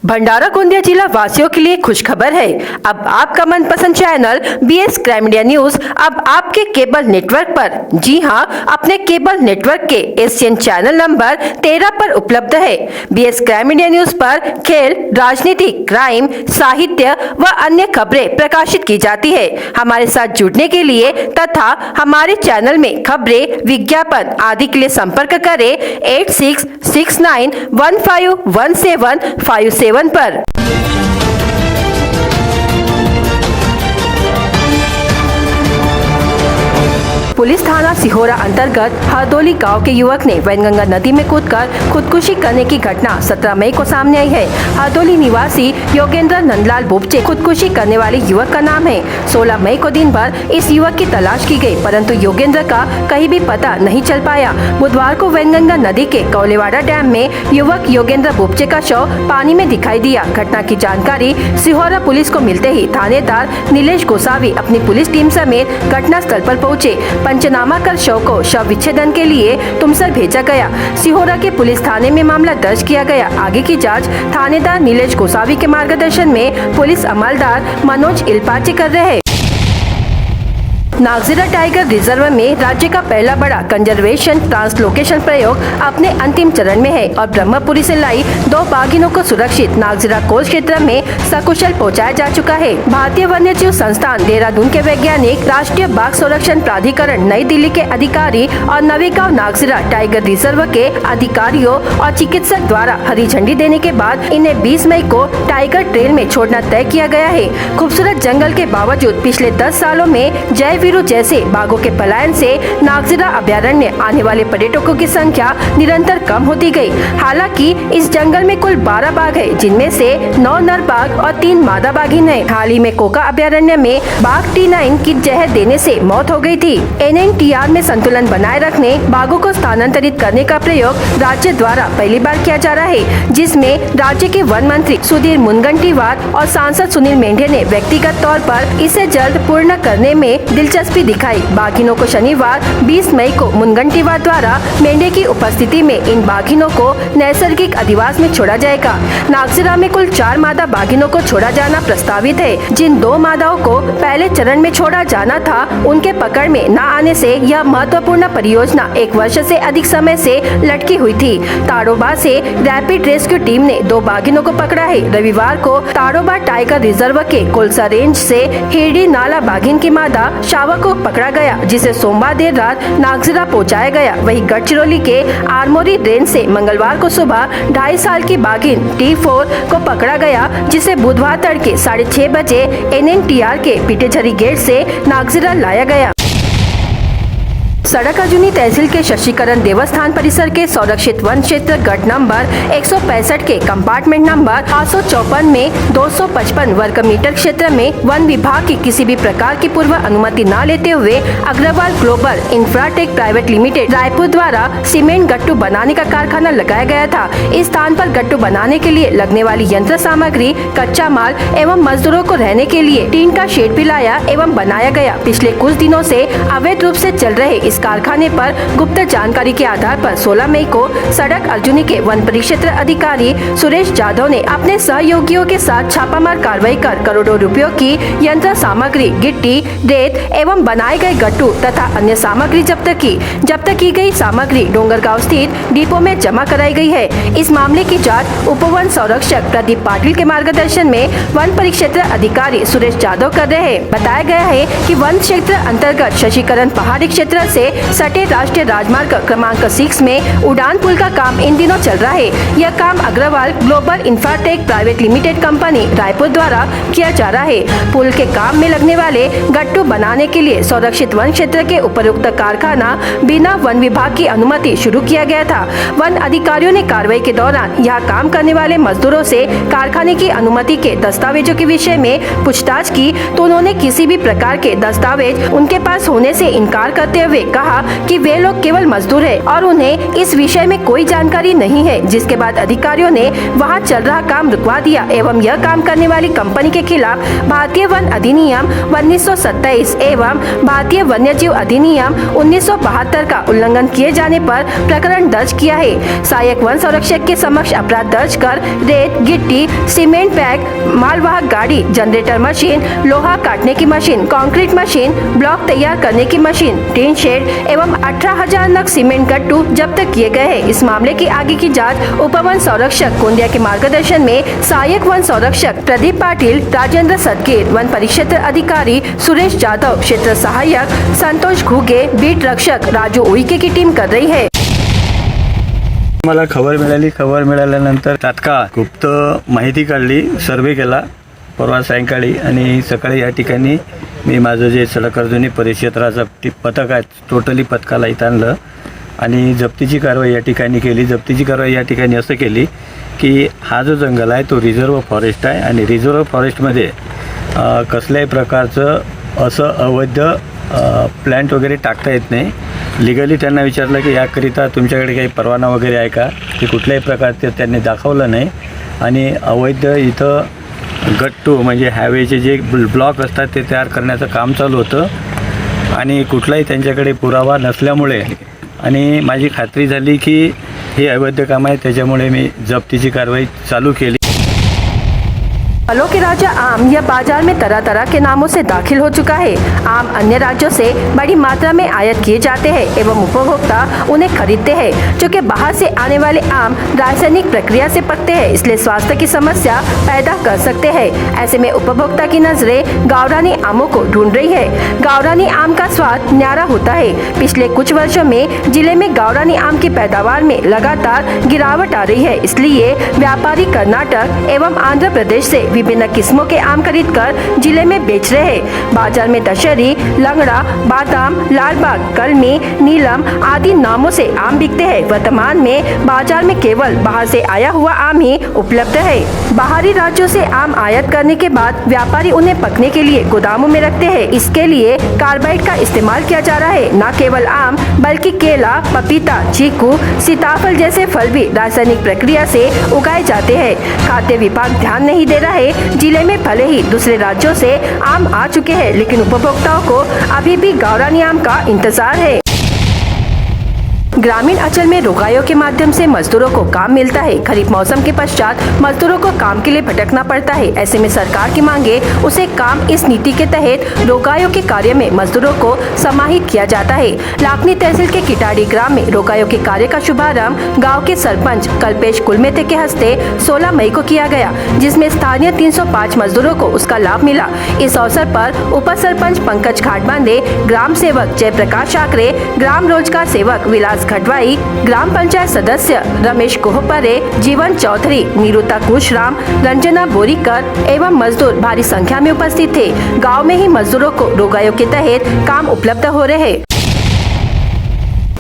भंडारा गोंदिया जिला वासियों के लिए खुशखबर है। अब आपका मनपसंद channel BS crime media news अब आपके केबल नेटवर्क पर, जी हां, अपने केबल नेटवर्क के एशियन चैनल नंबर 13 पर उपलब्ध है। BS क्राइम मीडिया न्यूज पर खेल, राजनीति, क्राइम, साहित्य व अन्य खबरें प्रकाशित की जाती है। हमारे साथ जुड़ने के लिए तथा हमारे चैनल में खबरें, विज्ञापन आदि के लिए संपर्क करें 8669151757 पर। पुलिस थाना सिहोरा अंतर्गत हरदोली गांव के युवक ने वैनगंगा नदी में कूदकर खुदकुशी करने की घटना 17 मई को सामने आई है। हरदोली निवासी योगेंद्र नंदलाल बोपचे खुदकुशी करने वाले युवक का नाम है। 16 मई को दिन भर इस युवक की तलाश की गई, परंतु योगेंद्र का कहीं भी पता नहीं चल पाया। बुधवार को वैनगंगा नदी के कौलेवाड़ा डैम में युवक योगेंद्र बोपचे का शव पानी में दिखाई दिया। घटना की जानकारी सिहोरा पुलिस को मिलते ही थानेदार नीलेश गोसावी अपनी पुलिस टीम समेत घटना स्थल पर पहुँचे। पंचनामा कर शव को शव विच्छेदन के लिए तुमसर भेजा गया। सिहोरा के पुलिस थाने में मामला दर्ज किया गया। आगे की जांच थानेदार नीलेश गोसावी के मार्गदर्शन में पुलिस अमलदार मनोज इल्पाची कर रहे हैं। नागजीरा टाइगर रिजर्व में राज्य का पहला बड़ा कंजर्वेशन ट्रांसलोकेशन प्रयोग अपने अंतिम चरण में है और ब्रह्मपुरी से लाई 2 बाघिनों को सुरक्षित नागजीरा कोल क्षेत्र में सकुशल पहुंचाया जा चुका है। भारतीय वन्यजीव संस्थान देहरादून के वैज्ञानिक, राष्ट्रीय बाघ संरक्षण प्राधिकरण नई दिल्ली के अधिकारी और नवीगांव नागजीरा टाइगर रिजर्व के अधिकारियों और चिकित्सक द्वारा हरी झंडी देने के बाद इन्हें 20 मई को टाइगर ट्रेल में छोड़ना तय किया गया है। खूबसूरत जंगल के बावजूद पिछले 10 सालों में जय जैसे बाघों के पलायन से नागजीरा अभयारण्य आने वाले पर्यटकों की संख्या निरंतर कम होती गई। हालांकि इस जंगल में कुल 12 बाघ है, जिनमें से 9 नर बाघ और 3 मादा बाघिन है। हाल ही में कोका अभयारण्य में बाघ T9 की जहर देने से मौत हो गई थी। NNTR में संतुलन बनाए रखने बाघों को स्थानांतरित करने का प्रयोग राज्य द्वारा पहली बार किया जा रहा है, जिसमें राज्य के वन मंत्री सुधीर मुनगंटीवार और सांसद सुनील मेंढे ने व्यक्तिगत तौर पर इसे जल्द पूर्ण करने में दिलचस्पी दिखाई। बाघिनों को शनिवार 20 मई को मुनगंटीवार द्वारा मेंढे की उपस्थिति में इन बाघिनों को नैसर्गिक अधिवास में छोड़ा जाएगा। नागजीरा में कुल 4 मादा बाघिनों को छोड़ा जाना प्रस्तावित है। जिन 2 मादाओं को पहले चरण में छोड़ा जाना था, उनके पकड़ में न आने से यह महत्वपूर्ण परियोजना 1 वर्ष से अधिक समय से लटकी हुई थी। ताड़ोबा से रैपिड रेस्क्यू टीम ने 2 बाघिनों को पकड़ा है। रविवार को ताड़ोबा टाइगर रिजर्व के कोलसा रेंज से हिरडी नाला बाघिन की मादा शावक को पकड़ा गया, जिसे सोमवार देर रात नागजीरा पहुंचाया गया। वहीं गढ़चिरौली के आरमोरी रेंज से मंगलवार को सुबह 2.5 साल की बाघिन T4 को पकड़ा गया, जिसे बुधवार तड़के 6:30 बजे NNTR के पीटेझरी गेट से नागजीरा लाया गया। सड़क अर्जुनी तहसील के शशिकरण देवस्थान परिसर के संरक्षित वन क्षेत्र गट नंबर 165 के कंपार्टमेंट नंबर 554 में 255 वर्ग मीटर क्षेत्र में वन विभाग की किसी भी प्रकार की पूर्व अनुमति न लेते हुए Agrawal Global Infratech Private Limited Raipur द्वारा सीमेंट गट्टू बनाने का कारखाना लगाया गया था। इस स्थान पर गट्टू बनाने के लिए लगने वाली यंत्र सामग्री, कच्चा माल एवं मजदूरों को रहने के लिए टीन का शेड भी लाया एवं बनाया गया। पिछले कुछ दिनों से अवैध रूप से चल रहे इस कारखाने पर गुप्त जानकारी के आधार पर 16 मई को सड़क अर्जुनी के वन परिक्षेत्र अधिकारी सुरेश जाधव ने अपने सहयोगियों के साथ छापामार कार्रवाई कर करोड़ों रुपयों की यंत्र सामग्री, गिट्टी, रेत एवं बनाए गए गट्टू तथा अन्य सामग्री जब्त की। जब्त की गई सामग्री डोंगरगांव स्थित डिपो में जमा कराई गई है। इस मामले की जाँच उप वन संरक्षक प्रदीप पाटिल के मार्गदर्शन में वन परिक्षेत्र अधिकारी सुरेश जाधव कर रहे हैं। बताया गया है कि वन क्षेत्र अंतर्गत शशिकरण पहाड़ी क्षेत्र से सटे राष्ट्रीय राजमार्ग क्रमांक 6 में उड़ान पुल का काम इन दिनों चल रहा है। यह काम Agrawal Global Infratech Private Limited company Raipur द्वारा किया जा रहा है। पुल के काम में लगने वाले गट्टू बनाने के लिए संरक्षित वन क्षेत्र के उपयुक्त कारखाना बिना वन विभाग की अनुमति शुरू किया गया था। वन अधिकारियों ने कार्रवाई के दौरान यहाँ काम करने वाले मजदूरों से कारखाने की अनुमति के दस्तावेजों के विषय में पूछताछ की, तो उन्होंने किसी भी प्रकार के दस्तावेज उनके पास होने से इनकार करते हुए कहा कि वे लोग केवल मजदूर है और उन्हें इस विषय में कोई जानकारी नहीं है, जिसके बाद अधिकारियों ने वहां चल रहा काम रुकवा दिया एवं यह काम करने वाली कंपनी के खिलाफ भारतीय वन अधिनियम 1927 एवं भारतीय वन्यजीव अधिनियम 1972 का उल्लंघन किए जाने पर प्रकरण दर्ज किया है। सहायक वन संरक्षक के समक्ष अपराध दर्ज कर रेत, गिट्टी, सीमेंट बैग, मालवाहक गाड़ी, जनरेटर मशीन, लोहा काटने की मशीन, कंक्रीट मशीन, ब्लॉक तैयार करने की मशीन, टीन शेड एवं 18,000 नग सीमेंट गट्टू जब्त किए गए हैं। इस मामले की आगे की जांच उपवन संरक्षक गोंदिया के मार्गदर्शन में सहायक वन संरक्षक प्रदीप पाटिल, राजेंद्र सदगीर, वन परिक्षेत्र अधिकारी सुरेश जाधव, क्षेत्र सहायक संतोष घुगे, बीट रक्षक राजू उईके की टीम कर रही है। मला खबर मिळाल्यानंतर तात्काळ गुप्त माहिती काढली, सर्वे केला परवा सायंकाळी आणि सकाळी या ठिकाणी मी माझं जे सडकर्जनी परिक्षेत्राचं पथक आहे टोटली पथकाला इथं आणलं आणि जप्तीची कारवाई या ठिकाणी केली। जप्तीची कारवाई या ठिकाणी असं केली की हा जो जंगल आहे तो रिझर्व फॉरेस्ट आहे आणि रिझर्व फॉरेस्टमध्ये कसल्याही प्रकारचं असं अवैध प्लांट वगैरे टाकता येत नाही। लीगली त्यांना विचारलं की याकरिता तुमच्याकडे काही परवाना वगैरे आहे का, की कुठल्याही प्रकारचे त्यांनी दाखवलं नाही आणि अवैध इथं गट्टू म्हणजे हायवेचे जे ब्लॉक असतात ते तयार करण्याचं काम चालू होतं आणि कुठलाही त्यांच्याकडे पुरावा नसल्यामुळे आणि माझी खात्री झाली की हे अवैध काम आहे, त्याच्यामुळे मी जप्तीची कारवाई चालू केली। फलों के राजा आम यह बाजार में तरह तरह के नामों से दाखिल हो चुका है। आम अन्य राज्यों से बड़ी मात्रा में आयात किए जाते हैं एवं उपभोक्ता उन्हें खरीदते हैं, जो कि बाहर से आने वाले आम रासायनिक प्रक्रिया से पकते हैं, इसलिए स्वास्थ्य की समस्या पैदा कर सकते हैं। ऐसे में उपभोक्ता की नजरें गावरानी आमों को ढूंढ रही है। गावरानी आम का स्वाद न्यारा होता है। पिछले कुछ वर्षों में जिले में गावरानी आम की पैदावार में लगातार गिरावट आ रही है, इसलिए व्यापारी कर्नाटक एवं आंध्र प्रदेश से विभिन्न किस्मों के आम खरीदकर जिले में बेच रहे हैं। बाजार में दशहरी, लंगड़ा, बादाम, लालबाग, कलमी, नीलम आदि नामों से आम बिकते हैं। वर्तमान में बाजार में केवल बाहर से आया हुआ आम ही उपलब्ध है। बाहरी राज्यों से आम आयात करने के बाद व्यापारी उन्हें पकने के लिए गोदामों में रखते हैं। इसके लिए कार्बाइड का इस्तेमाल किया जा रहा है। न केवल आम बल्कि केला, पपीता, चीकू, सीताफल जैसे फल भी रासायनिक प्रक्रिया से उगाए जाते हैं। खाद्य विभाग ध्यान नहीं दे रहा है। जिले में भले ही दूसरे राज्यों से आम आ चुके हैं, लेकिन उपभोक्ताओं को अभी भी गावरानी आम का इंतजार है। ग्रामीण अंचल में रोगायों के माध्यम से मजदूरों को काम मिलता है। खरीफ मौसम के पश्चात मजदूरों को काम के लिए भटकना पड़ता है। ऐसे में सरकार की मांगे उसे काम इस नीति के तहत रोगायों के कार्य में मजदूरों को समाहित किया जाता है। लाखनी तहसील के किटाड़ी ग्राम में रोगायों के कार्य का शुभारंभ गाँव के सरपंच कल्पेश कुलमेते के हस्ते 16 मई को किया गया, जिसमें स्थानीय 305 मजदूरों को उसका लाभ मिला। इस अवसर पर उप सरपंच पंकज खाटबांदे, ग्राम सेवक जयप्रकाश आकरे, ग्राम रोजगार सेवक विलास खटवाई, ग्राम पंचायत सदस्य रमेश कोहपरे, जीवन चौधरी, निरुता कुशराम, रंजना बोरीकर एवं मजदूर भारी संख्या में उपस्थित थे। गांव में ही मजदूरों को रोगायों के तहत काम उपलब्ध हो रहे हैं।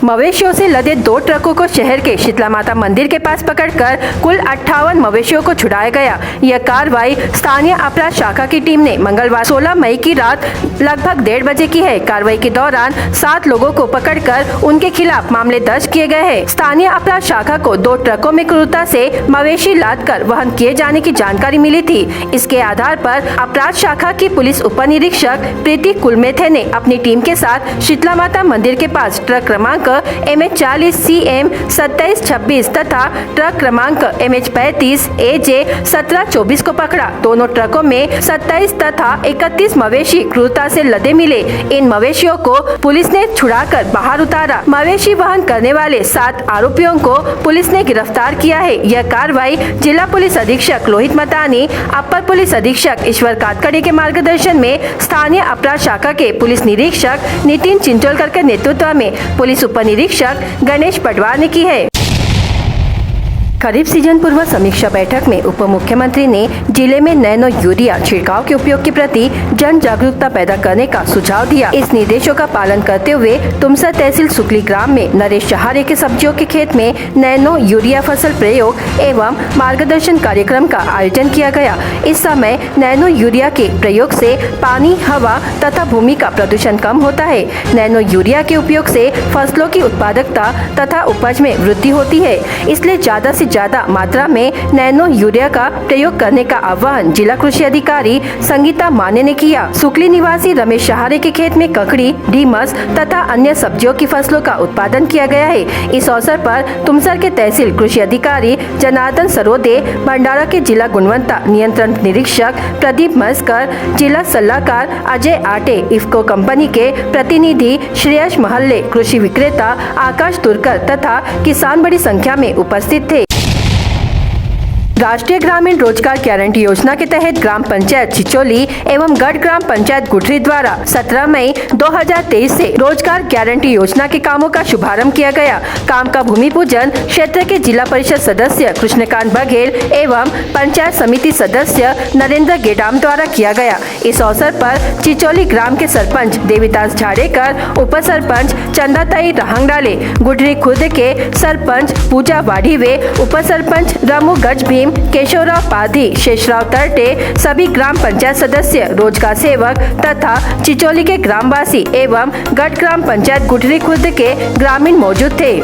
मवेशियों से लदे 2 ट्रकों को शहर के शीतला माता मंदिर के पास पकड़कर कुल 58 मवेशियों को छुड़ाया गया। यह कार्रवाई स्थानीय अपराध शाखा की टीम ने मंगलवार 16 मई की रात लगभग 1:30 बजे की है। कार्रवाई के दौरान 7 लोगों को पकड़कर उनके खिलाफ मामले दर्ज किए गए हैं। स्थानीय अपराध शाखा को 2 ट्रकों में क्रूरता से मवेशी लादकर वहन किए जाने की जानकारी मिली थी। इसके आधार पर अपराध शाखा की पुलिस उप निरीक्षक प्रीति कुलमेथे ने अपनी टीम के साथ शीतला माता मंदिर के पास ट्रक क्रमांक MH40 CM 2726 तथा ट्रक क्रमांक MH35 AJ 1724 को पकड़ा। दोनों ट्रकों में 27 तथा 31 मवेशी क्रूरता से लदे मिले। इन मवेशियों को पुलिस ने छुड़ाकर बाहर उतारा। मवेशी वहन करने वाले 7 आरोपियों को पुलिस ने गिरफ्तार किया है। यह कार्रवाई जिला पुलिस अधीक्षक लोहित मतानी, अपर पुलिस अधीक्षक ईश्वर कातकड़े के मार्गदर्शन में स्थानीय अपराध शाखा के पुलिस निरीक्षक नितिन चिंचोलकर के नेतृत्व में पुलिस उप निरीक्षक गणेश पटवार ने की है। खरीफ सीजन पूर्व समीक्षा बैठक में उप मुख्यमंत्री ने जिले में नैनो यूरिया छिड़काव के उपयोग के प्रति जन जागरूकता पैदा करने का सुझाव दिया। इस निर्देशों का पालन करते हुए तुमसर तहसील सुकली ग्राम में नरेश सहारे के सब्जियों के खेत में नैनो यूरिया फसल प्रयोग एवं मार्गदर्शन कार्यक्रम का आयोजन किया गया। इस समय नैनो यूरिया के प्रयोग से पानी, हवा तथा भूमि का प्रदूषण कम होता है। नैनो यूरिया के उपयोग से फसलों की उत्पादकता तथा उपज में वृद्धि होती है, इसलिए ज्यादा से ज्यादा मात्रा में नैनो यूरिया का प्रयोग करने का आह्वान जिला कृषि अधिकारी संगीता माने ने किया। सुकली निवासी रमेश सहारे के खेत में ककड़ी, ढीमस तथा अन्य सब्जियों की फसलों का उत्पादन किया गया है। इस अवसर पर तुमसर के तहसील कृषि अधिकारी जनार्दन सरोदे, भंडारा के जिला गुणवत्ता नियंत्रण निरीक्षक प्रदीप मस्कर, जिला सलाहकार अजय आटे, इफ्को कंपनी के प्रतिनिधि श्रेयस महल्ले, कृषि विक्रेता आकाश तुरकर तथा किसान बड़ी संख्या में उपस्थित थे। राष्ट्रीय ग्रामीण रोजगार गारंटी योजना के तहत ग्राम पंचायत चिचोली एवं गढ़ ग्राम पंचायत गुठरी द्वारा 17 मई 2023 से रोजगार गारंटी योजना के कामों का शुभारंभ किया गया। काम का भूमि पूजन क्षेत्र के जिला परिषद सदस्य कृष्णकांत बघेल एवं पंचायत समिति सदस्य नरेंद्र गेडाम द्वारा किया गया। इस अवसर पर चिचोली ग्राम के सरपंच देवीदास झाड़ेकर, उप सरपंच चंदाताई रहंगडाले, गुठरी खुर्द के सरपंच पूजा वाढ़ीवे, उप सरपंच रमू गज भीम, केशवराव पाधी, शेषराव तरटे, सभी ग्राम पंचायत सदस्य, रोजगार सेवक तथा चिचोली के ग्रामवासी एवं गढ़ ग्राम पंचायत गुठरी खुर्द के ग्रामीण मौजूद थे।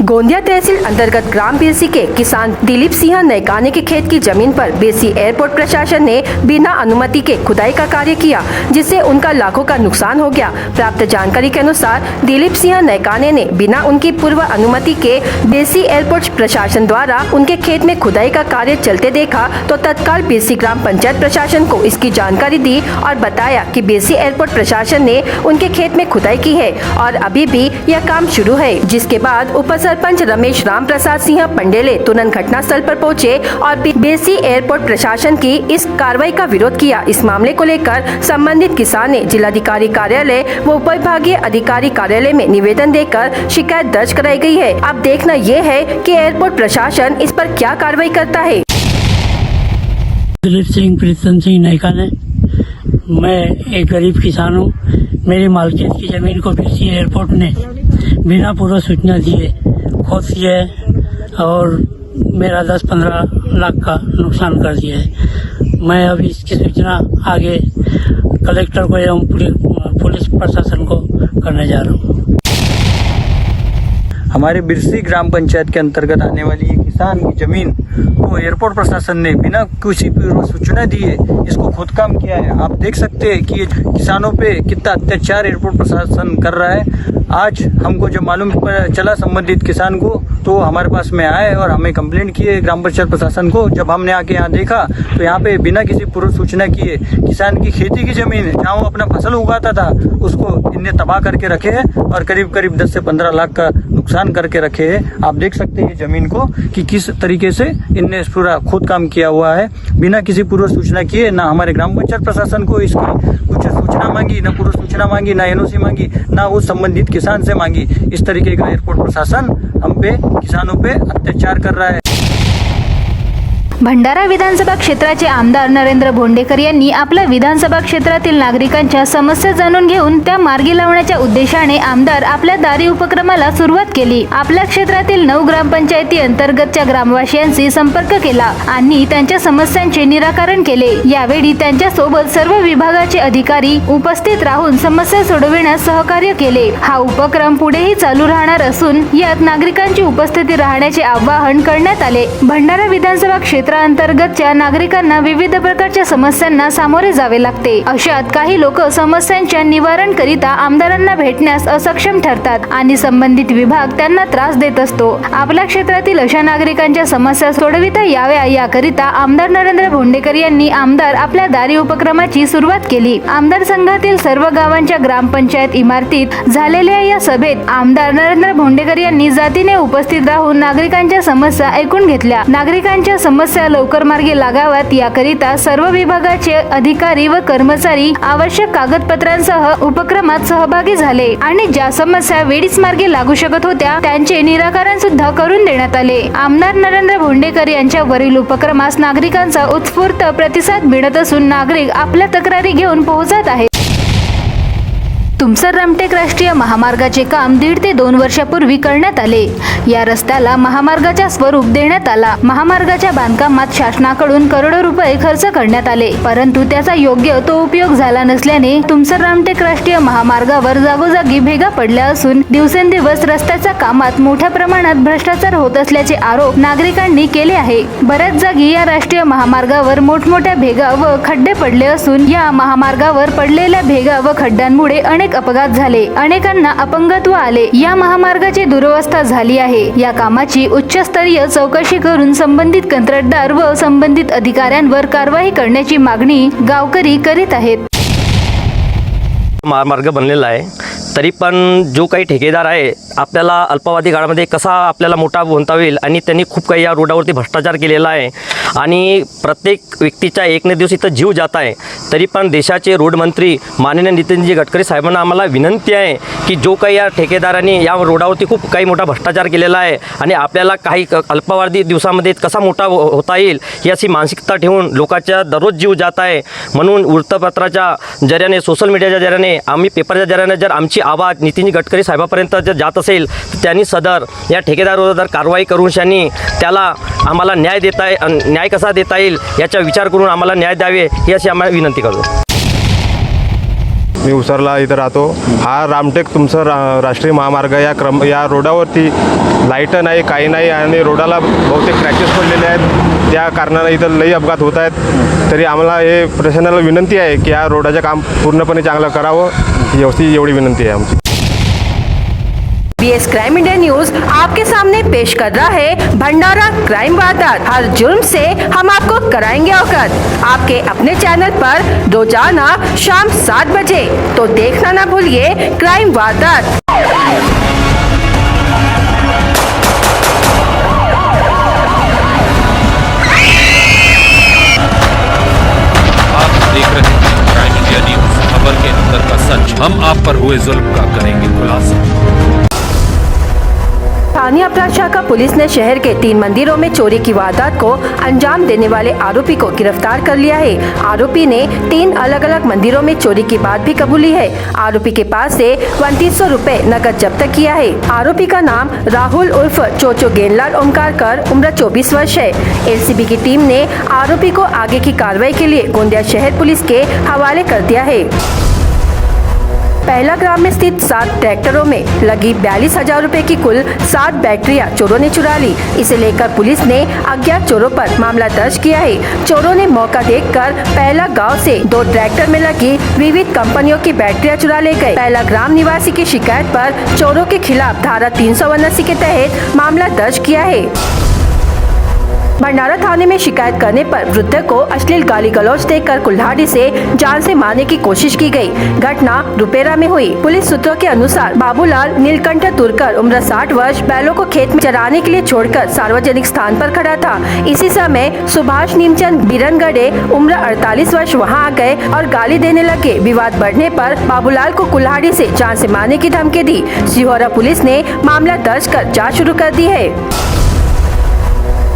गोंदिया तहसील अंतर्गत ग्राम बिरसी के किसान दिलीप सिंह नैकाने के खेत की जमीन पर बेसी एयरपोर्ट प्रशासन ने बिना अनुमति के खुदाई का कार्य किया, जिससे उनका लाखों का नुकसान हो गया। प्राप्त जानकारी के अनुसार दिलीप सिंह नैकाने ने बिना उनकी पूर्व अनुमति के बेसी एयरपोर्ट प्रशासन द्वारा उनके खेत में खुदाई का कार्य चलते देखा तो तत्काल बिरसी ग्राम पंचायत प्रशासन को इसकी जानकारी दी और बताया कि बिरसी एयरपोर्ट प्रशासन ने उनके खेत में खुदाई की है और अभी भी यह काम शुरू है। जिसके बाद उप सरपंच रमेश राम प्रसाद सिंह पंडेले तुरंत घटना स्थल पर पहुंचे और बेसी एयरपोर्ट प्रशासन की इस कार्रवाई का विरोध किया। इस मामले को लेकर संबंधित किसान ने जिलाधिकारी कार्यालय व उपविभागीय अधिकारी कार्यालय में निवेदन देकर शिकायत दर्ज कराई गई है। अब देखना ये है कि एयरपोर्ट प्रशासन इस पर क्या कार्रवाई करता है। दिलीप सिंह प्रीतम सिंह नैकाने, मैं एक गरीब किसान हूँ। मेरी मालकियत की जमीन को बिरसी एयरपोर्ट ने बिना पूर्व सूचना दिए खोद दिया है और मेरा 10-15 लाख का नुकसान कर दिया है। मैं अब इसकी सूचना आगे कलेक्टर को एवं पुलिस प्रशासन को करने जा रहा हूँ। हमारे बिरसी ग्राम पंचायत के अंतर्गत आने वाली ये किसान की जमीन को एयरपोर्ट प्रशासन ने बिना किसी पूर्व सूचना दिए इसको खोदकाम किया है। आप देख सकते हैं कि ये किसानों पे कितना अत्याचार एयरपोर्ट प्रशासन कर रहा है। आज हमको जब मालूम चला संबंधित किसान को तो हमारे पास में आए और हमें कंप्लेंट किए ग्राम पंचायत प्रशासन को। जब हमने आके यहाँ देखा तो यहाँ पे बिना किसी पूर्व सूचना किए किसान की खेती की जमीन जहाँ वो अपना फसल उगाता था उसको इनने तबाह करके रखे है और करीब करीब 10 से 15 लाख का नुकसान करके रखे है। आप देख सकते हैं जमीन को कि किस तरीके से इनने पूरा खोद काम किया हुआ है बिना किसी पूर्व सूचना किए। ना हमारे ग्राम पंचायत प्रशासन को इसकी कुछ सूचना मांगी, ना पूर्व सूचना मांगी, ना एनओसी मांगी, ना उस संबंधित किसान से मांगी। इस तरीके का एयरपोर्ट प्रशासन हम पे किसानों पे अत्याचार कर रहा है। भंडारा विधानसभा क्षेत्राचे आमदार नरेंद्र भोंडेकर यांनी आपल्या विधानसभा क्षेत्रातील नागरिकांच्या समस्या जाणून घेऊन त्या मार्गी लावण्याच्या उद्देशाने आमदार आपल्या दारी उपक्रमाला सुरुवात केली. आपल्या क्षेत्रातील 9 ग्रामपंचायती अंतर्गतच्या ग्रामवासियांशी संपर्क केला आणि त्यांच्या समस्यांचे निराकरण केले. यावेळी त्यांच्या सोबत सर्व विभागाचे अधिकारी उपस्थित राहून समस्या सोडविण्यास सहकार्य केले. हा उपक्रम पुढेही चालू राहणार असून यात नागरिकांची उपस्थिती राहण्याचे आवाहन करण्यात आले. भंडारा विधानसभा क्षेत्रांतर्गतच्या नागरिकांना विविध प्रकारच्या समस्यांना सामोरे जावे लागते. अशात काही लोक समस्यांच्या निवारण करिता आमदारांना भेटण्यास असक्षम ठरतात आणि संबंधित विभाग त्यांना त्रास देत असतो. आपल्या क्षेत्रातील अशा नागरिकांच्या समस्या सोडविता याव्या याकरिता आमदार नरेंद्र भोंडेकर यांनी आमदार आपल्या दारी उपक्रमाची सुरुवात केली. आमदार संघातील सर्व गावांच्या ग्रामपंचायत इमारतीत झालेल्या या सभेत आमदार नरेंद्र भोंडेकर यांनी जातीने उपस्थित राहून नागरिकांच्या समस्या ऐकून घेतल्या. नागरिकांच्या समस्या लवकर मार्गी लागाव्यात याकरिता सर्व विभागाचे अधिकारी व कर्मचारी आवश्यक कागदपत्रांसह उपक्रमात सहभागी झाले आणि ज्या समस्या वेळीच मार्गी लागू शकत होत्या त्यांचे निराकरण सुद्धा करून देण्यात आले. आमदार नरेंद्र भोंडेकर यांच्या वरील उपक्रमास नागरिकांचा उत्स्फूर्त प्रतिसाद मिळत असून नागरिक आपल्या तक्रारी घेऊन पोहोचत आहेत. तुमसर रामटेक राष्ट्रीय महामार्गाचे काम 1.5 ते 2 वर्षापूर्वी करण्यात आले. या रस्त्याला महामार्गाचा स्वरूप देण्यात आला. महामार्गाच्या बांधकामात शासनाकडून करोडो रुपये खर्च करण्यात आले, परंतु त्याचा योग्य तो उपयोग झाला नसल्याने तुमसर रामटेक राष्ट्रीय महामार्गावर जागोजागी भेगा पडल्या असून दिवसेंदिवस रस्त्याच्या कामात मोठ्या प्रमाणात भ्रष्टाचार होत असल्याचे आरोप नागरिकांनी केले आहे. बऱ्याच जागी या राष्ट्रीय महामार्गावर मोठमोठ्या भेगा व खड्डे पडले असून या महामार्गावर पडलेल्या भेगा व खड्ड्यांमुळे अनेक अपघात झाले. अनेकांना अपंगत्व आले. या महामार्गाची दुरवस्था झाली आहे. या कामाची उच्चस्तरीय चौकशी करून संबंधित कंत्राटदार व संबंधित अधिकाऱ्यांवर कारवाई करण्याची मागणी गावकरी करीत आहेत. महामार्ग बनलेला आहे, तरी पण जो काही ठेकेदार आहे आपल्याला अल्पावधी काळामध्ये कसा आपल्याला मोठा बनता येईल आणि त्यांनी खूप काही या रोडावरती भ्रष्टाचार केलेला आहे आणि प्रत्येक व्यक्तीच्या एक न दिवस इथं जीव जात आहे. तरी पण देशाचे रोड मंत्री माननीय नितीनजी गडकरी साहेबांना आम्हाला विनंती आहे की जो काही या ठेकेदारांनी या रोडावरती खूप काही मोठा भ्रष्टाचार केलेला आहे आणि आपल्याला काही अल्पावधी दिवसामध्ये कसा मोठा होता येईल ही अशी मानसिकता ठेवून लोकांच्या दररोज जीव जात आहे. म्हणून वृत्तपत्राच्या जऱ्याने, सोशल मीडियाच्या जऱ्याने, आम्ही पेपरच्या जऱ्याने जर आमची आवाज नितीनजी गडकरी साहेबापर्यंत जर जात असेल तर त्यांनी सदर या ठेकेदारावर जर कारवाई करून त्यांनी त्याला आम्हाला न्याय कसा देता येईल याचा विचार करून आम्हाला न्याय द्यावे ही अशी आम्हाला विनंती करतो. मी उसरला इथं राहतो. हा रामटेक तुमसर राष्ट्रीय महामार्ग या रोडावरती लाईटं नाही, काही नाही आणि रोडाला बहुतेक क्रॅचेस पडलेले आहेत. त्या कारणानं इथं लई अपघात होत आहेत. तरी आम्हाला हे प्रशासनाला विनंती आहे की या रोडाचं काम पूर्णपणे चांगलं करावं, व्यवस्थित एवढी विनंती आहे आमची. BS क्राइम इंडिया न्यूज आपके सामने पेश कर रहा है भंडारा क्राइम वारदात। हर जुर्म से हम आपको कराएंगे अवगत। आपके अपने चैनल पर रोजाना शाम 7 बजे, तो देखना ना भूलिए क्राइम वारदात। देख रहे हैं क्राइम इंडिया न्यूज, खबर के अंदर का सच। हम आप पर हुए जुल्म का करेंगे खुलासा। स्थानीय अपराध शाखा पुलिस ने शहर के 3 मंदिरों में चोरी की वारदात को अंजाम देने वाले आरोपी को गिरफ्तार कर लिया है। आरोपी ने 3 अलग अलग मंदिरों में चोरी की बात भी कबूली है। आरोपी के पास से 3200 रुपए नकद जब्त किया है। आरोपी का नाम राहुल उर्फ चोचो गेनलाल ओमकारकर, उम्र 24 वर्ष है। एलसीबी की टीम ने आरोपी को आगे की कार्रवाई के लिए गोंदिया शहर पुलिस के हवाले कर दिया है। पहला ग्राम में स्थित 7 ट्रैक्टरों में लगी 42,000 रुपए की कुल 7 बैटरियां चोरों ने चुरा ली। इसे लेकर पुलिस ने अज्ञात चोरों पर मामला दर्ज किया है। चोरों ने मौका देखकर पहला गांव से 2 ट्रैक्टर में लगी विविध कंपनियों की बैटरियां चुरा ले गए। पहला ग्राम निवासी की शिकायत पर चोरों के खिलाफ धारा 379 के तहत मामला दर्ज किया है। भंडारा थाने में शिकायत करने पर वृद्ध को अश्लील गाली गलौज देकर कुल्हाड़ी से जान से मारने की कोशिश की गई। घटना रुपेरा में हुई। पुलिस सूत्रों के अनुसार बाबूलाल नीलकंठ तुरकर, उम्र 60 वर्ष, बैलों को खेत में चराने के लिए छोड़कर सार्वजनिक स्थान पर खड़ा था। इसी समय सुभाष नीमचंद बिरनगढ़े, उम्र 48 वर्ष, वहां आ गए और गाली देने लगे। विवाद बढ़ने पर बाबूलाल को कुल्हाड़ी से जान से मारने की धमकी दी। सिहोरा पुलिस ने मामला दर्ज कर जाँच शुरू कर दी है।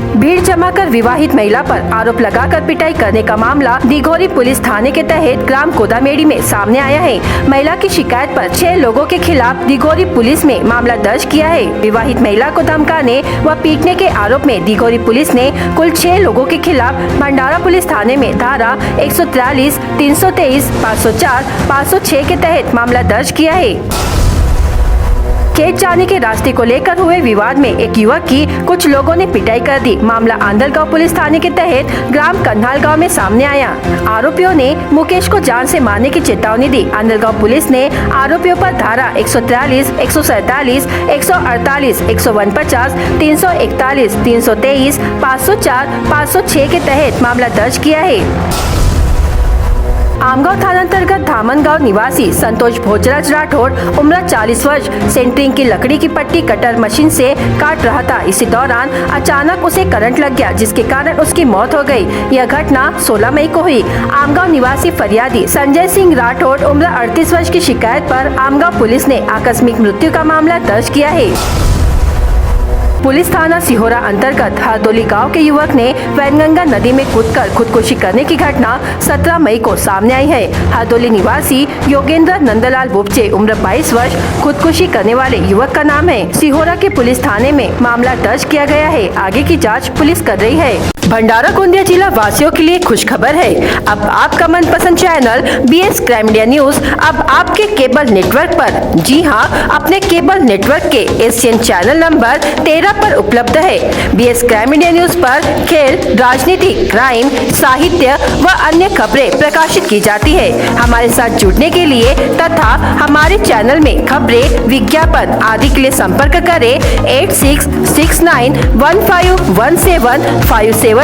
भीड़ जमाकर विवाहित महिला पर आरोप लगाकर पिटाई करने का मामला दिघोरी पुलिस थाने के तहत ग्राम कोदामेड़ी में सामने आया है। महिला की शिकायत पर 6 लोगों के खिलाफ दिघोरी पुलिस में मामला दर्ज किया है। विवाहित महिला को धमकाने व पीटने के आरोप में दिघोरी पुलिस ने कुल 6 लोगों के खिलाफ भंडारा पुलिस थाने में धारा 143, 323, 504, 506 के तहत मामला दर्ज किया है। खेत जाने के रास्ते को लेकर हुए विवाद में एक युवक की कुछ लोगों ने पिटाई कर दी। मामला आंदरगांव पुलिस थाने के तहत ग्राम कन्हाल गांव में सामने आया। आरोपियों ने मुकेश को जान से मारने की चेतावनी दी। आंदरगांव पुलिस ने आरोपियों पर धारा 143, 147, 148, 149, 341, 323, 504, 506 के तहत मामला दर्ज किया है। आमगांव थानांतर्गत धामनगांव निवासी संतोष भोजराज राठौड़ उम्र 40 वर्ष सेंटरिंग की लकड़ी की पट्टी कटर मशीन से काट रहा था। इसी दौरान अचानक उसे करंट लग गया, जिसके कारण उसकी मौत हो गई। यह घटना 16 मई को हुई। आमगांव निवासी फरियादी संजय सिंह राठौड़ उम्र 38 वर्ष की शिकायत पर आमगांव पुलिस ने आकस्मिक मृत्यु का मामला दर्ज किया है। पुलिस थाना सिहोरा अंतर्गत हरदोली गांव के युवक ने वैनगंगा नदी में कूदकर खुदकुशी करने की घटना 17 मई को सामने आई है। हरदोली निवासी योगेंद्र नंदलाल बुपचे उम्र 22 वर्ष खुदकुशी करने वाले युवक का नाम है। सिहोरा के पुलिस थाने में मामला दर्ज किया गया है। आगे की जांच पुलिस कर रही है। भंडारा गोंदिया जिला वासियों के लिए खुशखबर है। अब आपका मनपसंद channel BS crime India news अब आपके केबल नेटवर्क पर, जी हां, अपने केबल नेटवर्क के एशियन चैनल नंबर 13 पर उपलब्ध है। BS क्राइम इंडिया न्यूज पर खेल, राजनीति, क्राइम, साहित्य व अन्य खबरें प्रकाशित की जाती है। हमारे साथ जुड़ने के लिए तथा हमारे चैनल में खबरें, विज्ञापन आदि के लिए संपर्क करें 8669151757 पर।